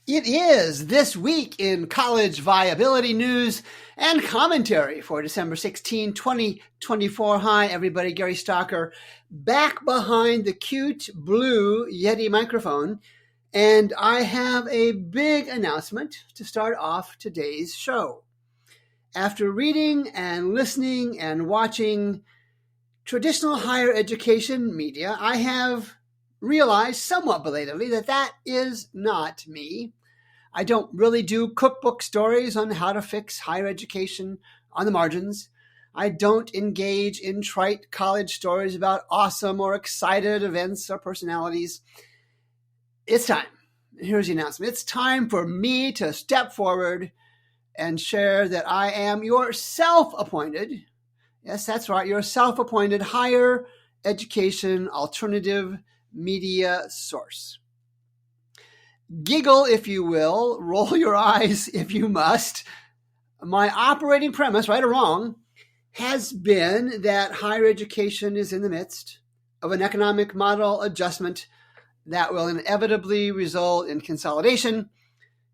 It is This Week in College Viability News and Commentary for December 16, 2024. Hi, everybody. Gary Stocker back behind the cute blue Yeti microphone. And I have a big announcement to start off today's show. After reading and listening and watching traditional higher education media, I have realized somewhat belatedly that is not me. I don't really do cookbook stories on how to fix higher education on the margins. I don't engage in trite college stories about awesome or excited events or personalities. It's time. Here's the announcement. It's time for me to step forward and share that I am your self-appointed, yes, that's right, your self-appointed higher education alternative media source. Giggle, if you will, roll your eyes if you must. My operating premise, right or wrong, has been that higher education is in the midst of an economic model adjustment that will inevitably result in consolidation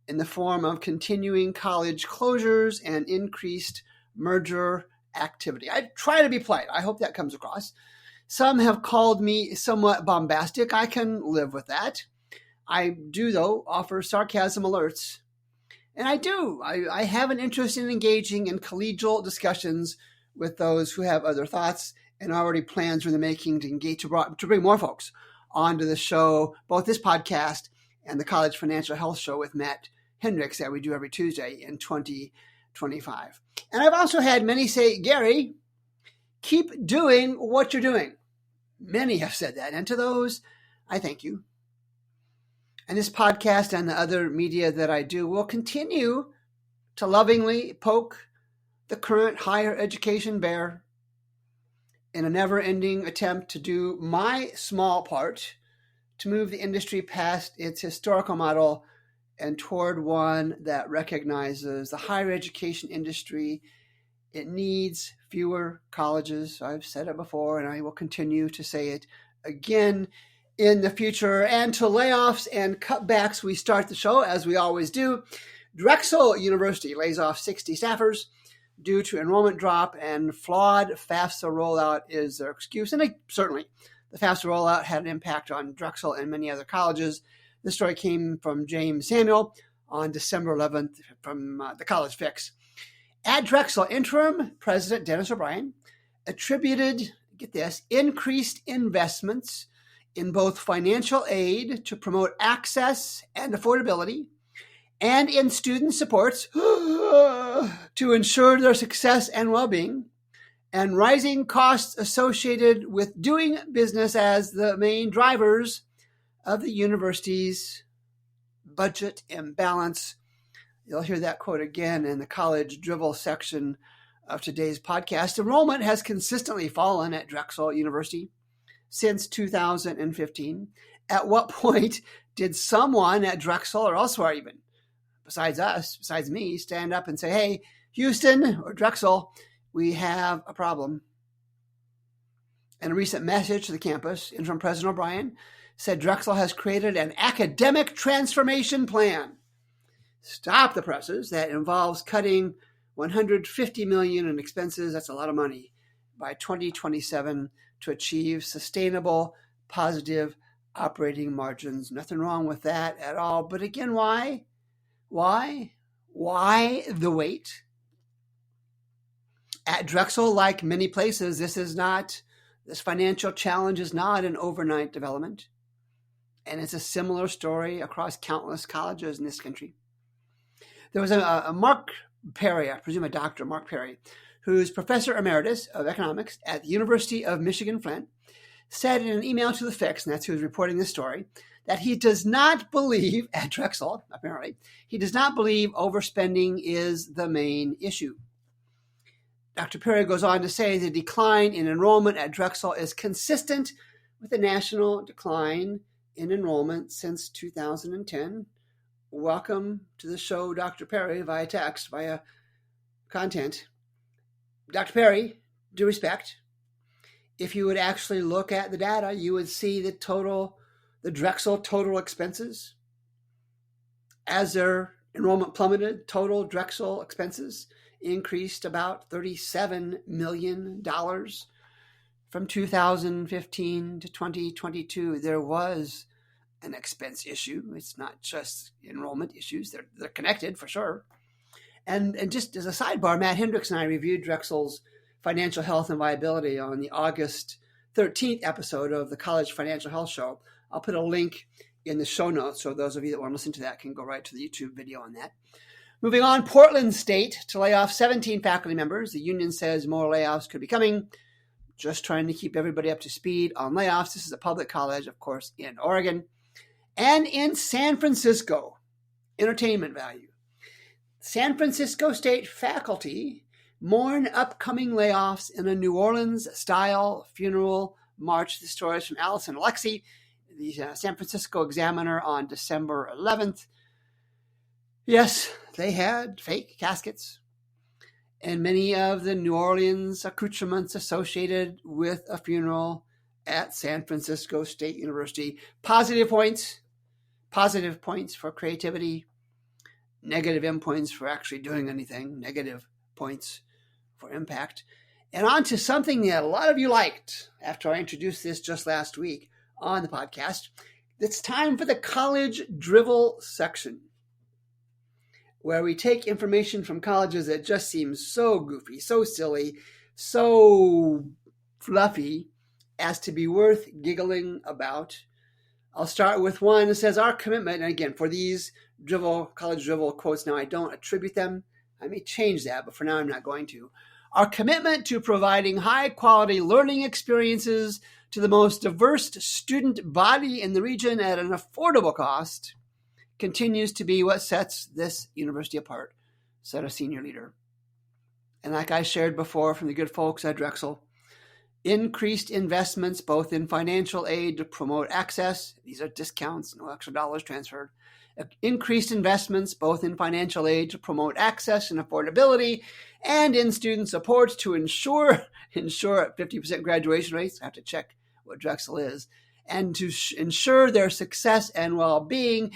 in the form of continuing college closures and increased merger activity. I try to be polite. I hope that comes across. Some have called me somewhat bombastic. I can live with that. I do, though, offer sarcasm alerts. And I have an interest in engaging in collegial discussions with those who have other thoughts and already plans in the making to engage to bring more folks onto the show, both this podcast and the College Financial Health Show with Matt Hendricks that we do every Tuesday in 2025. And I've also had many say, Gary, keep doing what you're doing. Many have said that. And to those, I thank you. And this podcast and the other media that I do will continue to lovingly poke the current higher education bear in a never-ending attempt to do my small part to move the industry past its historical model and toward one that recognizes the higher education industry. It needs fewer colleges. I've said it before, and I will continue to say it again in the future. And to layoffs and cutbacks, we start the show, as we always do. Drexel University lays off 60 staffers due to enrollment drop, and flawed FAFSA rollout is their excuse. And certainly, the FAFSA rollout had an impact on Drexel and many other colleges. This story came from James Samuel on December 11th from the College Fix. At Drexel, interim president Dennis O'Brien attributed, get this, increased investments in both financial aid to promote access and affordability and in student supports to ensure their success and well-being, and rising costs associated with doing business as the main drivers of the university's budget imbalance. You'll hear that quote again in the college drivel section of today's podcast. Enrollment has consistently fallen at Drexel University since 2015. At what point did someone at Drexel or elsewhere even, besides me, stand up and say, hey, Houston or Drexel, we have a problem? In a recent message to the campus, interim President O'Brien said Drexel has created an academic transformation plan. Stop the presses that involves cutting $150 million in expenses, that's a lot of money, by 2027 to achieve sustainable, positive operating margins. Nothing wrong with that at all. But again, why? Why the wait? At Drexel, like many places, this financial challenge is not an overnight development. And it's a similar story across countless colleges in this country. There was a Mark Perry, I presume a doctor, Mark Perry, who's professor emeritus of economics at the University of Michigan-Flint, said in an email to the Fix, and that's who's reporting this story, that he does not believe, at Drexel, apparently, he does not believe overspending is the main issue. Dr. Perry goes on to say the decline in enrollment at Drexel is consistent with the national decline in enrollment since 2010. Welcome to the show, Dr. Perry, via text, via content. Dr. Perry, due respect, if you would actually look at the data, you would see the Drexel total expenses As their enrollment plummeted, total Drexel expenses increased about $37 million. From 2015 to 2022, there was an expense issue. It's not just enrollment issues. They're connected for sure. And just as a sidebar, Matt Hendricks and I reviewed Drexel's financial health and viability on the August 13th episode of the College Financial Health Show. I'll put a link in the show notes, so those of you that want to listen to that can go right to the YouTube video on that. Moving on, Portland State to lay off 17 faculty members. The union says more layoffs could be coming. Just trying to keep everybody up to speed on layoffs. This is a public college, of course, in Oregon. And in San Francisco, entertainment value. San Francisco State faculty mourn upcoming layoffs in a New Orleans-style funeral march. The story is from Allison Alexi, the San Francisco Examiner, on December 11th. Yes, they had fake caskets and many of the New Orleans accoutrements associated with a funeral at San Francisco State University. Positive points for creativity, negative endpoints for actually doing anything, negative points for impact. And on to something that a lot of you liked after I introduced this just last week on the podcast. It's time for the college drivel section, where we take information from colleges that just seems so goofy, so silly, so fluffy as to be worth giggling about. I'll start with one that says, our commitment, and again, for these college drivel quotes now, I don't attribute them. I may change that, but for now I'm not going to. Our commitment to providing high-quality learning experiences to the most diverse student body in the region at an affordable cost continues to be what sets this university apart, said a senior leader. And like I shared before from the good folks at Drexel, increased investments both in financial aid to promote access, these are discounts, no extra dollars transferred, increased investments both in financial aid to promote access and affordability, and in student support to ensure 50% graduation rates. I have to check what Drexel is, and to ensure their success and well-being,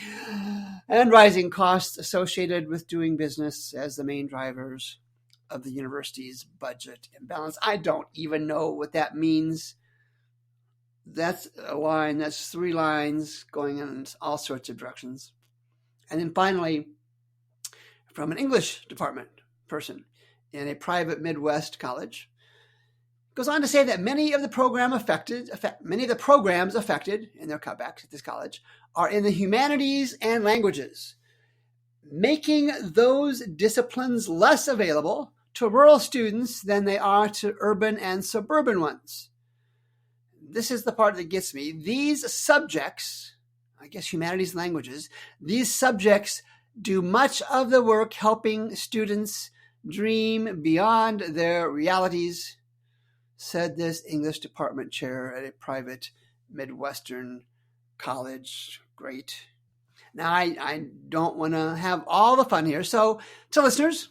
and rising costs associated with doing business as the main drivers of the university's budget imbalance. I don't even know what that means. That's a line, that's 3 lines going in all sorts of directions. And then finally, from an English department person in a private Midwest college, goes on to say that many of the programs affected in their cutbacks at this college are in the humanities and languages, making those disciplines less available to rural students than they are to urban and suburban ones. This is the part that gets me. These subjects, I guess humanities and languages, these subjects do much of the work helping students dream beyond their realities, said this English department chair at a private Midwestern college. Great. Now, I don't want to have all the fun here. So to listeners,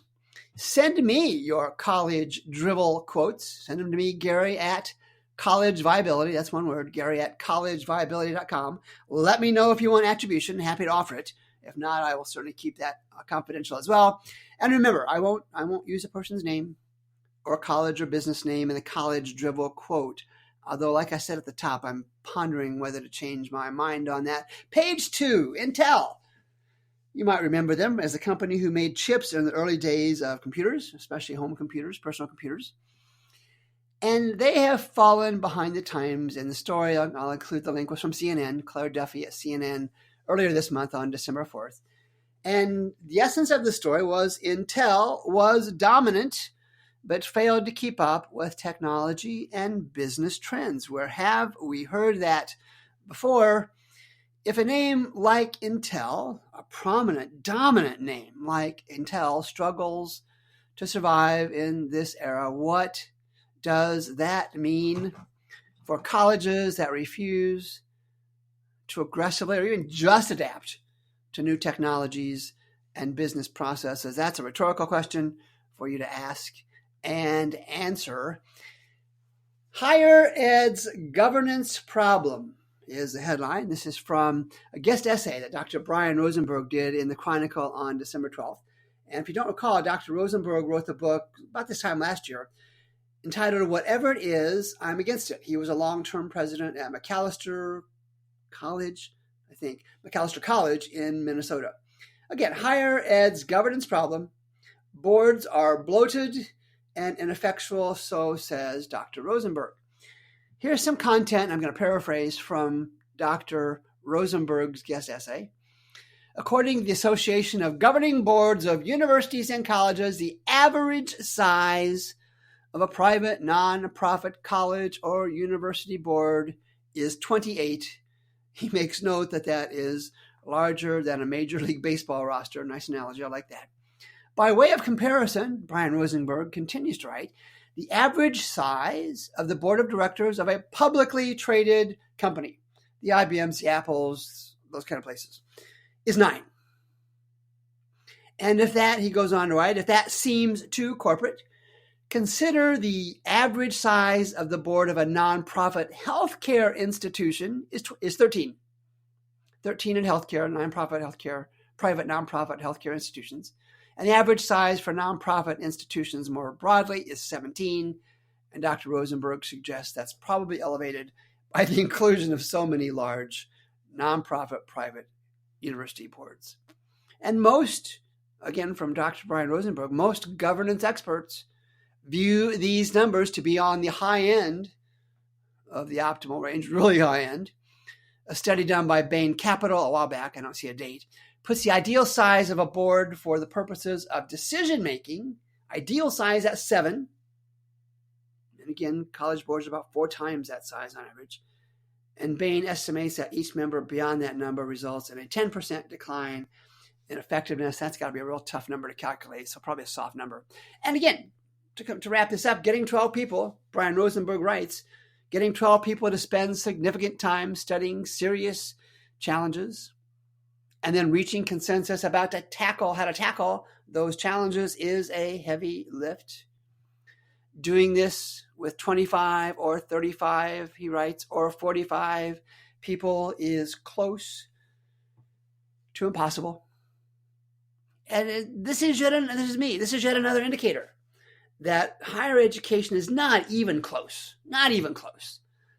send me your college drivel quotes. Send them to me, Gary, at College Viability. That's one word, Gary at collegeviability.com. Let me know if you want attribution. Happy to offer it. If not, I will certainly keep that confidential as well. And remember, I won't use a person's name or college or business name in the college drivel quote. Although, like I said at the top, I'm pondering whether to change my mind on that. Page 2, Intel. You might remember them as a company who made chips in the early days of computers, especially home computers, personal computers. And they have fallen behind the times in the story. I'll include the link was from CNN, Claire Duffy at CNN, earlier this month on December 4th. And the essence of the story was Intel was dominant, but failed to keep up with technology and business trends. Where have we heard that before? If a name like Intel, a prominent, dominant name like Intel, struggles to survive in this era, what does that mean for colleges that refuse to aggressively or even just adapt to new technologies and business processes? That's a rhetorical question for you to ask and answer. Higher ed's governance problem is the headline. This is from a guest essay that Dr. Brian Rosenberg did in the Chronicle on December 12th. And if you don't recall, Dr. Rosenberg wrote the book about this time last year entitled Whatever It Is, I'm Against It. He was a long-term president at McAllister College in Minnesota. Again, higher ed's governance problem. Boards are bloated and ineffectual, so says Dr. Rosenberg. Here's some content I'm going to paraphrase from Dr. Rosenberg's guest essay. According to the Association of Governing Boards of Universities and Colleges, the average size of a private non-profit college or university board is 28. He makes note that that is larger than a Major League Baseball roster. Nice analogy. I like that. By way of comparison, Brian Rosenberg continues to write, the average size of the board of directors of a publicly traded company, the IBMs, the Apples, those kind of places, is 9. And if that, he goes on to write, if that seems too corporate, consider the average size of the board of a nonprofit healthcare institution is 13. 13 in healthcare, private nonprofit healthcare institutions. And the average size for nonprofit institutions more broadly is 17. And Dr. Rosenberg suggests that's probably elevated by the inclusion of so many large nonprofit private university boards. And most, again from Dr. Brian Rosenberg, most governance experts view these numbers to be on the high end of the optimal range, really high end. A study done by Bain Capital a while back, I don't see a date, puts the ideal size of a board for the purposes of decision-making, ideal size at 7. And again, college boards are about 4 times that size on average. And Bain estimates that each member beyond that number results in a 10% decline in effectiveness. That's got to be a real tough number to calculate, so probably a soft number. And again, to wrap this up, getting 12 people, Brian Rosenberg writes, getting 12 people to spend significant time studying serious challenges and then reaching consensus about how to tackle those challenges is a heavy lift. Doing this with 25 or 35, he writes, or 45 people is close to impossible. And this is yet another indicator that higher education is not even close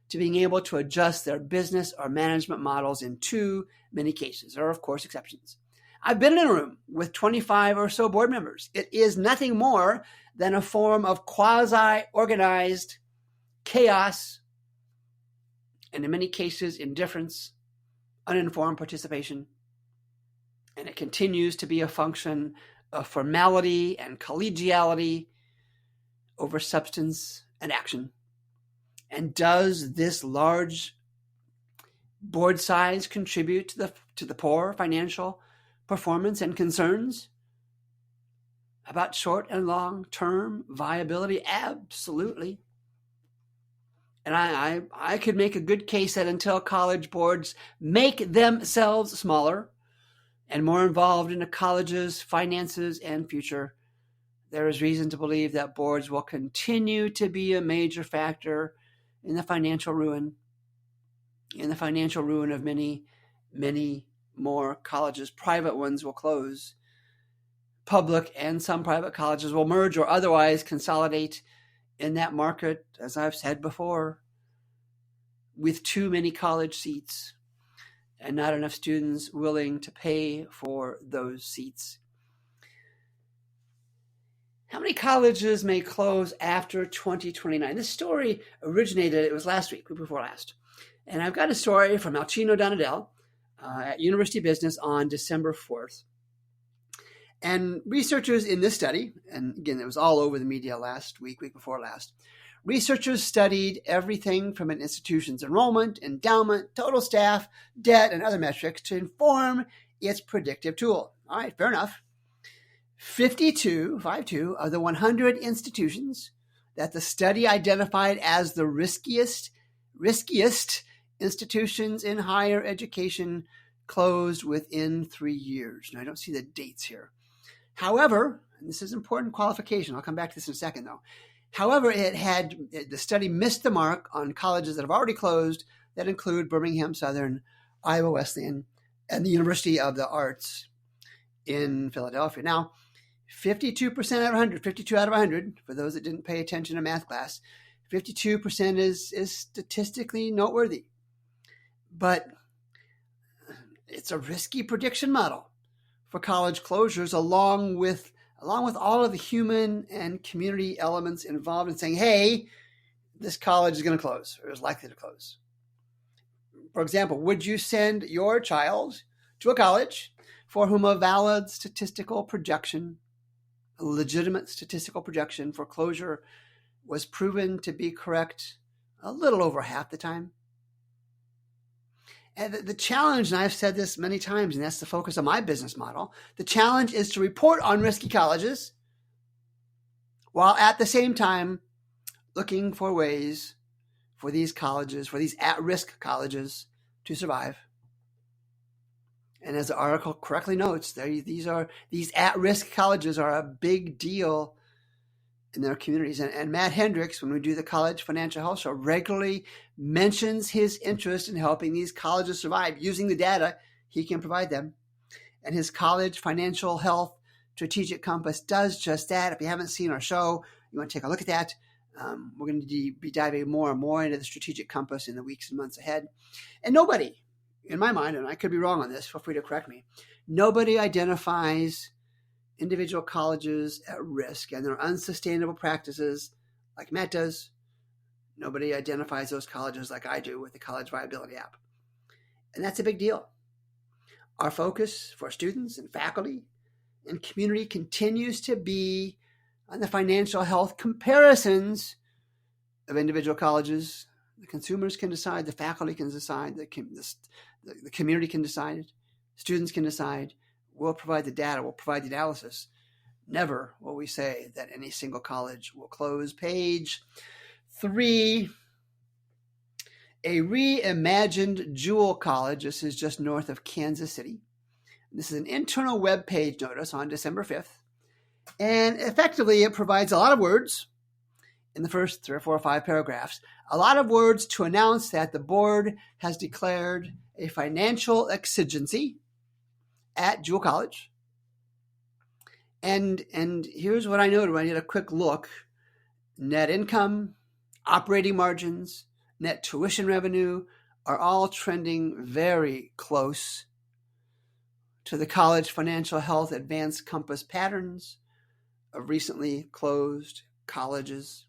to being able to adjust their business or management models in too many cases. There are, of course, exceptions. I've been in a room with 25 or so board members. It is nothing more than a form of quasi-organized chaos, and in many cases, indifference, uninformed participation. And it continues to be a function of formality and collegiality over substance and action. And does this large board size contribute to the poor financial performance and concerns about short and long-term viability? Absolutely. And I could make a good case that until college boards make themselves smaller and more involved in a college's finances and future, there is reason to believe that boards will continue to be a major factor in the financial ruin of many, many more colleges. Private ones will close. Public and some private colleges will merge or otherwise consolidate in that market, as I've said before, with too many college seats and not enough students willing to pay for those seats. How many colleges may close after 2029? This story originated, it was last week before last. And I've got a story from Alcino Donadel at University of Business on December 4th. And researchers in this study, and again, it was all over the media last week before last, researchers studied everything from an institution's enrollment, endowment, total staff, debt, and other metrics to inform its predictive tool. All right, fair enough. 52 of the 100 institutions that the study identified as the riskiest institutions in higher education closed within 3 years. Now, I don't see the dates here. However, and this is an important qualification, I'll come back to this in a second though. However, the study missed the mark on colleges that have already closed that include Birmingham Southern, Iowa Wesleyan, and the University of the Arts in Philadelphia. Now, 52% out of 100, 52 out of 100, for those that didn't pay attention in math class, 52% is statistically noteworthy. But it's a risky prediction model for college closures, along with all of the human and community elements involved in saying, hey, this college is going to close or is likely to close. For example, would you send your child to a college for whom a valid statistical projection, a legitimate statistical projection for closure was proven to be correct a little over half the time? And the challenge, and I've said this many times, and that's the focus of my business model, the challenge is to report on risky colleges while at the same time looking for ways for these colleges, for these at-risk colleges to survive. And as the article correctly notes, these at-risk colleges are a big deal in their communities. And Matt Hendricks, when we do the College Financial Health Show, regularly mentions his interest in helping these colleges survive using the data he can provide them. And his College Financial Health Strategic Compass does just that. If you haven't seen our show, you want to take a look at that. We're going to be diving more and more into the strategic compass in the weeks and months ahead. And nobody, in my mind, and I could be wrong on this, feel free to correct me, nobody identifies individual colleges at risk and their unsustainable practices like Matt does. Nobody identifies those colleges like I do with the College Viability app. And that's a big deal. Our focus for students and faculty and community continues to be on the financial health comparisons of individual colleges. The consumers can decide, the faculty can decide, the community can decide, students can decide. We'll provide the data, we'll provide the analysis. Never will we say that any single college will close. Page 3, a reimagined Jewel College. This is just north of Kansas City. This is an internal web page notice on December 5th. And effectively, it provides a lot of words in the first 3 or 4 or 5 paragraphs, a lot of words to announce that the board has declared a financial exigency at Jewel College. And here's what I noted when I did a quick look. Net income, operating margins, net tuition revenue are all trending very close to the College Financial Health Advanced Compass patterns of recently closed colleges.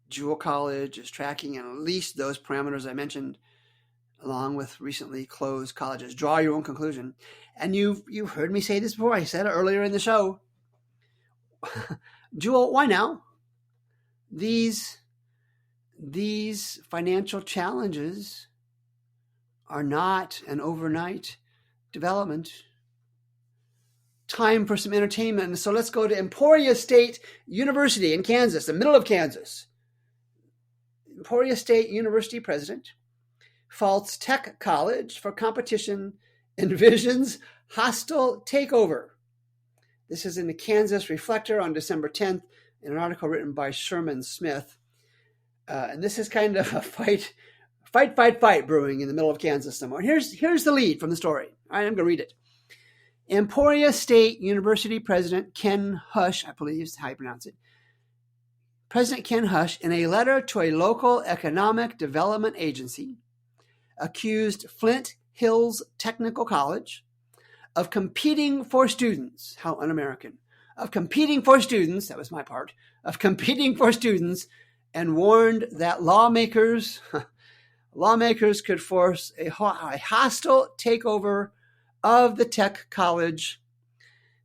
Jewel College is tracking at least those parameters I mentioned, along with recently closed colleges. Draw your own conclusion. And you've heard me say this before. I said it earlier in the show. Jewel, why now? These financial challenges are not an overnight development. Time for some entertainment. And so let's go to Emporia State University in Kansas, the middle of Kansas. Emporia State University president faults Tech College for competition, envisions hostile takeover. This is in the Kansas Reflector on December 10th in an article written by Sherman Smith. And this is kind of a fight brewing in the middle of Kansas somewhere. Here's the lead from the story. All right, I'm going to read it. Emporia State University President Ken Hush, I believe is how you pronounce it, President Ken Hush, in a letter to a local economic development agency, accused Flint Hills Technical College of competing for students. How un-American. Of competing for students, that was my part, of competing for students, and warned that lawmakers could force a hostile takeover of the tech college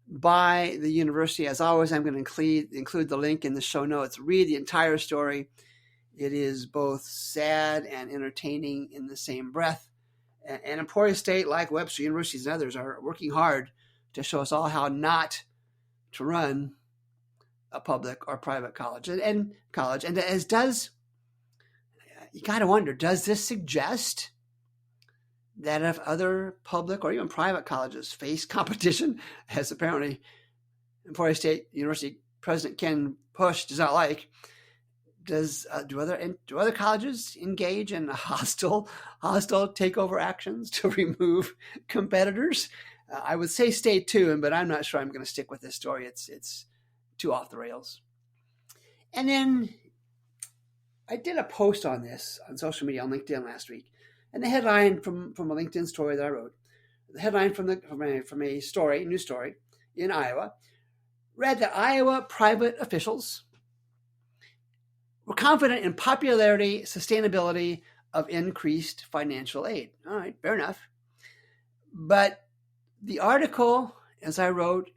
by the university. As always, I'm going to include the link in the show notes. Read the entire story. It is both sad and entertaining in the same breath. And Emporia State, like Webster Universities and others, are working hard to show us all how not to run a public or private college. And as does, you got to wonder, does this suggest that if other public or even private colleges face competition, as apparently Emporia State University President Ken Hush does not like, Do other colleges engage in hostile takeover actions to remove competitors? I would say stay tuned, but I'm not sure I'm going to stick with this story. It's too off the rails. And then I did a post on this on social media on LinkedIn last week, and the headline from a LinkedIn story that I wrote, the headline from a story, news story in Iowa, read that Iowa private officials were confident in popularity, sustainability of increased financial aid. All right, fair enough. But the article, as I wrote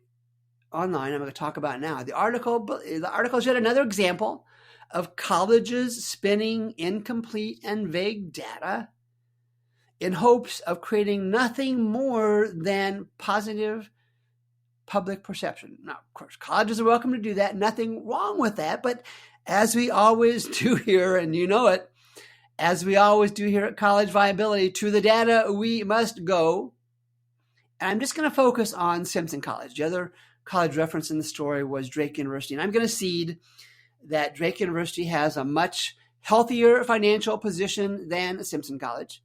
online, I'm going to talk about it now. The article is yet another example of colleges spinning incomplete and vague data in hopes of creating nothing more than positive public perception. Now, of course, colleges are welcome to do that. Nothing wrong with that. But as we always do here, and you know it, as we always do here at College Viability, to the data we must go. And I'm just going to focus on Simpson College. The other college reference in the story was Drake University. And I'm going to cede that Drake University has a much healthier financial position than Simpson College.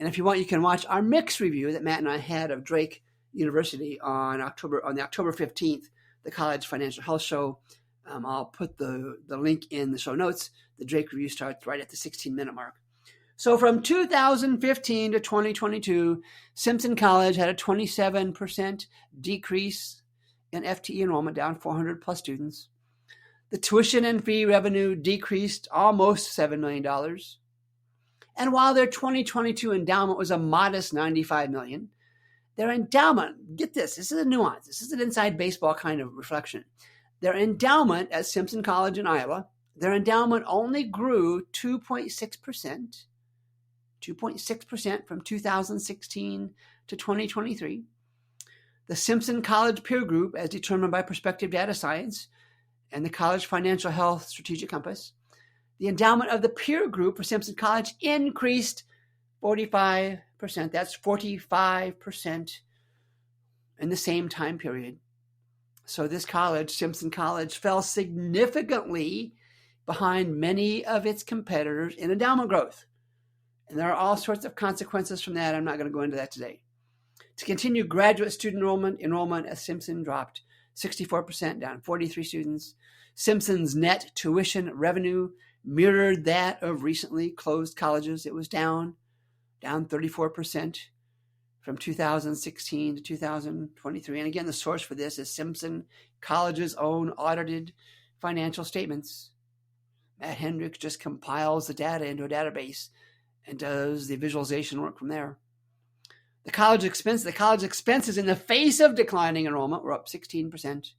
And if you want, you can watch our mix review that Matt and I had of Drake University on the October 15th, the College Financial Health Show. I'll put the link in the show notes. The Drake review starts right at the 16-minute mark. So from 2015 to 2022, Simpson College had a 27% decrease in FTE enrollment, down 400 plus students. The tuition and fee revenue decreased almost $7 million. And while their 2022 endowment was a modest $95 million, their endowment, get this is a nuance. This is an inside baseball kind of reflection. Their endowment at Simpson College in Iowa, their endowment only grew 2.6% from 2016 to 2023. The Simpson College peer group, as determined by Prospective Data Science and the College Financial Health Strategic Compass, the endowment of the peer group for Simpson College increased 45%. That's 45% in the same time period. So this college, Simpson College, fell significantly behind many of its competitors in endowment growth. And there are all sorts of consequences from that. I'm not going to go into that today. To continue, graduate student enrollment at Simpson dropped 64%, down 43 students. Simpson's net tuition revenue mirrored that of recently closed colleges. It was down 34% from 2016 to 2023. And again, the source for this is Simpson College's own audited financial statements. Matt Hendricks just compiles the data into a database and does the visualization work from there. The college expenses in the face of declining enrollment were up 16%.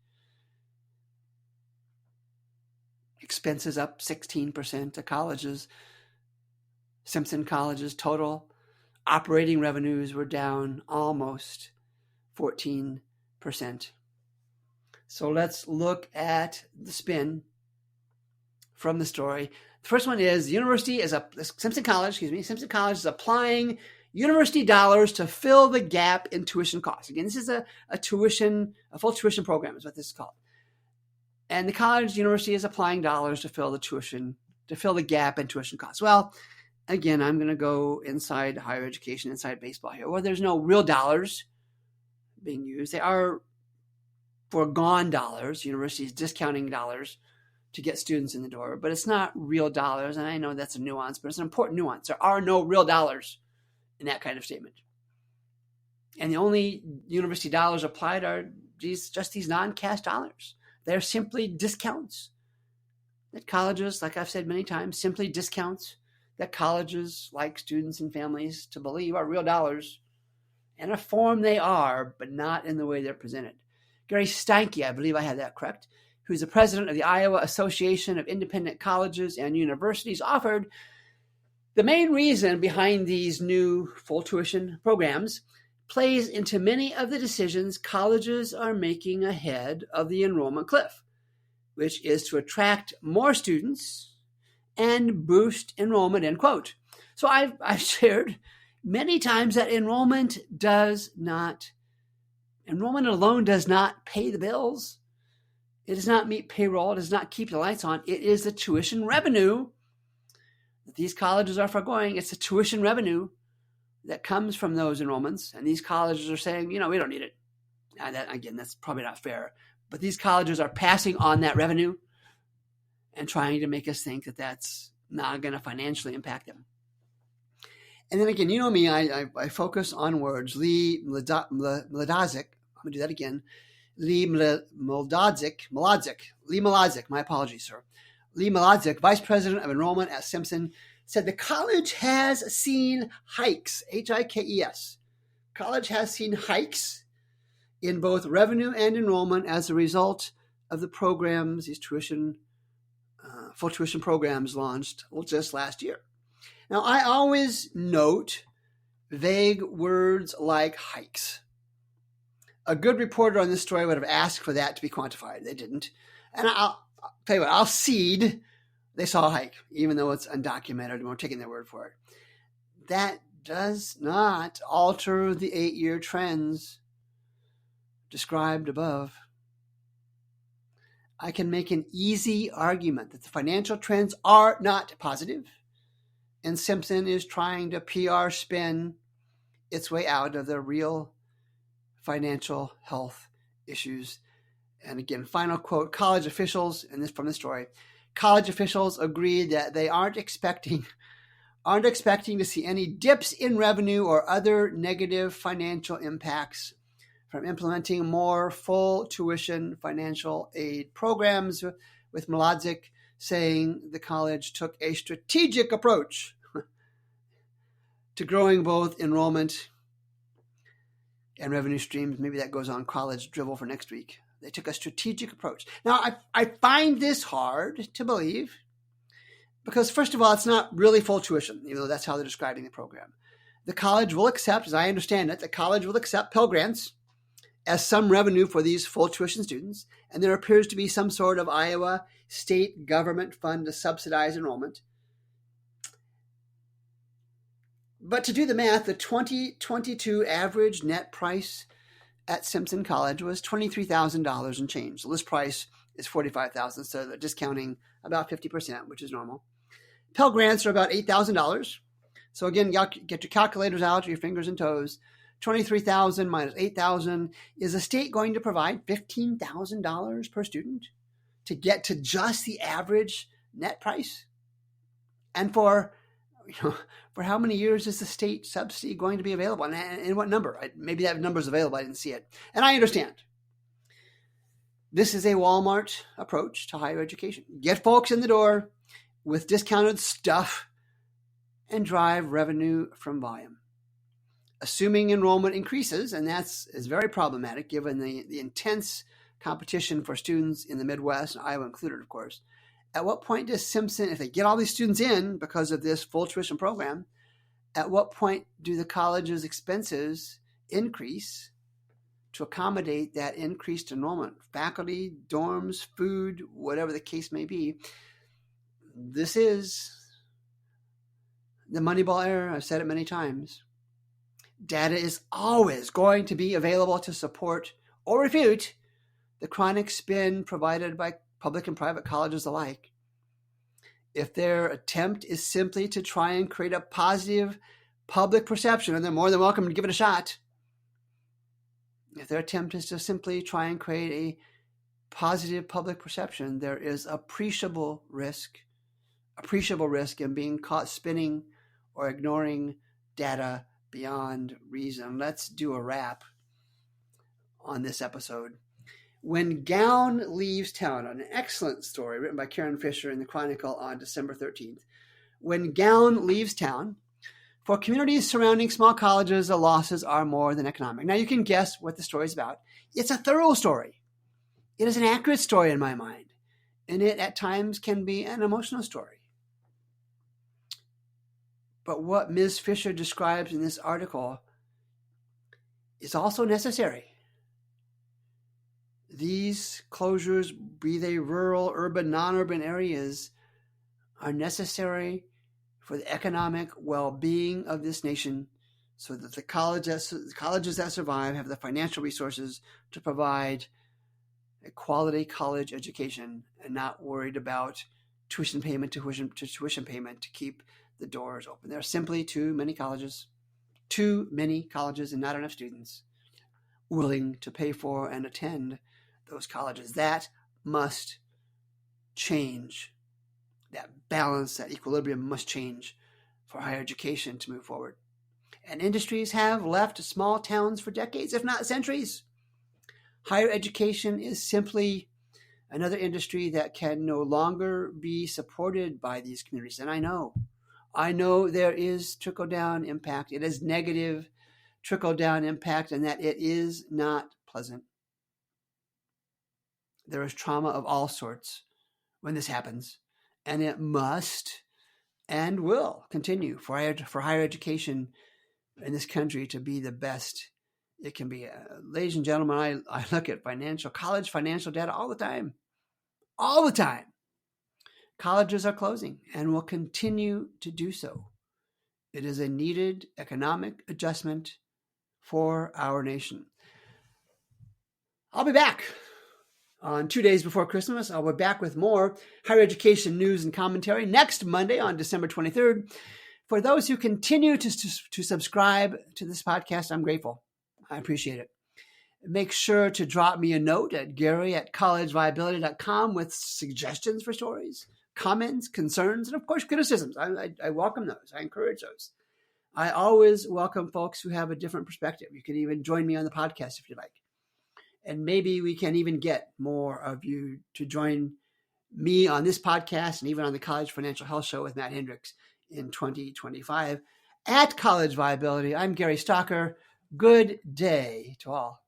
Expenses up 16%. The colleges, Simpson College's total operating revenues were down almost 14%. So let's look at the spin from the story. The first one is Simpson College is applying university dollars to fill the gap in tuition costs. Again, this is a full tuition program is what this is called. And the university is applying dollars to fill the gap in tuition costs. Well, again, I'm going to go inside higher education, inside baseball here. Well, there's no real dollars being used. They are foregone dollars. Universities discounting dollars to get students in the door, but it's not real dollars. And I know that's a nuance, but it's an important nuance. There are no real dollars in that kind of statement. And the only university dollars applied are just these non-cash dollars. They're simply discounts that colleges, like I've said many times, simply discounts that colleges like students and families to believe are real dollars. In a form they are, but not in the way they're presented. Gary Steinke, I believe I had that correct, who's the president of the Iowa Association of Independent Colleges and Universities, offered the main reason behind these new full tuition programs plays into many of the decisions colleges are making ahead of the enrollment cliff, which is to attract more students and boost enrollment, end quote. So I've shared many times that enrollment alone does not pay the bills. It does not meet payroll. It does not keep the lights on. It is the tuition revenue that these colleges are foregoing. It's the tuition revenue that comes from those enrollments. And these colleges are saying, we don't need it. Again, that's probably not fair. But these colleges are passing on that revenue and trying to make us think that that's not going to financially impact them. And then again, you know me, I focus on words. Lee Mladozik, I'm going to do that again. Lee Mladozik, my apologies, sir. Lee Mladozik, Vice President of Enrollment at Simpson, said the college has seen hikes, H-I-K-E-S. College has seen hikes in both revenue and enrollment as a result of the programs, these full tuition programs launched just last year. Now, I always note vague words like hikes. A good reporter on this story would have asked for that to be quantified. They didn't. And I'll tell you what, I'll cede they saw a hike, even though it's undocumented and we're taking their word for it. That does not alter the 8-year trends described above. I can make an easy argument that the financial trends are not positive, and Simpson is trying to PR spin its way out of the real financial health issues. And again, final quote, college officials, and this from the story, college officials agreed that they aren't expecting to see any dips in revenue or other negative financial impacts from implementing more full tuition financial aid programs, with Mladozik saying the college took a strategic approach to growing both enrollment and revenue streams. Maybe that goes on college drivel for next week. They took a strategic approach. Now, I find this hard to believe because, first of all, it's not really full tuition, even though that's how they're describing the program. The college will accept, as I understand it, the college will accept Pell Grants as some revenue for these full tuition students, and there appears to be some sort of Iowa state government fund to subsidize enrollment. But to do the math, the 2022 average net price at Simpson College was $23,000 and change. The list price is $45,000, so they're discounting about 50%, which is normal. Pell Grants are about $8,000. So again, get your calculators out, your fingers and toes. 23,000 minus 8,000. Is the state going to provide $15,000 per student to get to just the average net price? And for how many years is the state subsidy going to be available? And what number? Maybe that number is available. I didn't see it. And I understand. This is a Walmart approach to higher education. Get folks in the door with discounted stuff and drive revenue from volume. Assuming enrollment increases, and is very problematic given the intense competition for students in the Midwest, and Iowa included, of course. At what point does Simpson, if they get all these students in because of this full tuition program, at what point do the college's expenses increase to accommodate that increased enrollment? Faculty, dorms, food, whatever the case may be. This is the Moneyball error. I've said it many times. Data is always going to be available to support or refute the chronic spin provided by public and private colleges alike. If their attempt is simply to try and create a positive public perception, and they're more than welcome to give it a shot, if their attempt is to simply try and create a positive public perception, there is appreciable risk in being caught spinning or ignoring data beyond reason. Let's do a wrap on this episode. When Gown Leaves Town, an excellent story written by Karen Fisher in the Chronicle on December 13th. When Gown leaves town, for communities surrounding small colleges, the losses are more than economic. Now you can guess what the story is about. It's a thorough story. It is an accurate story in my mind, and it at times can be an emotional story. But what Ms. Fisher describes in this article is also necessary. These closures, be they rural, urban, non-urban areas, are necessary for the economic well-being of this nation so that the colleges that survive have the financial resources to provide a quality college education and not worried about tuition payment to tuition payment to keep the doors open. There are simply too many colleges and not enough students willing to pay for and attend those colleges. That must change. That balance, that equilibrium must change for higher education to move forward. And industries have left small towns for decades, if not centuries. Higher education is simply another industry that can no longer be supported by these communities. And I know there is trickle-down impact. It is negative trickle-down impact, and that it is not pleasant. There is trauma of all sorts when this happens, and it must and will continue for higher education in this country to be the best it can be. Ladies and gentlemen, I look at college financial data all the time. All the time. Colleges are closing and will continue to do so. It is a needed economic adjustment for our nation. I'll be back on 2 days before Christmas. I'll be back with more higher education news and commentary next Monday on December 23rd. For those who continue to subscribe to this podcast, I'm grateful. I appreciate it. Make sure to drop me a note at gary@collegeviability.com with suggestions for stories, comments, concerns, and of course, criticisms. I welcome those. I encourage those. I always welcome folks who have a different perspective. You can even join me on the podcast if you like. And maybe we can even get more of you to join me on this podcast and even on the College Financial Health Show with Matt Hendricks in 2025. At College Viability, I'm Gary Stocker. Good day to all.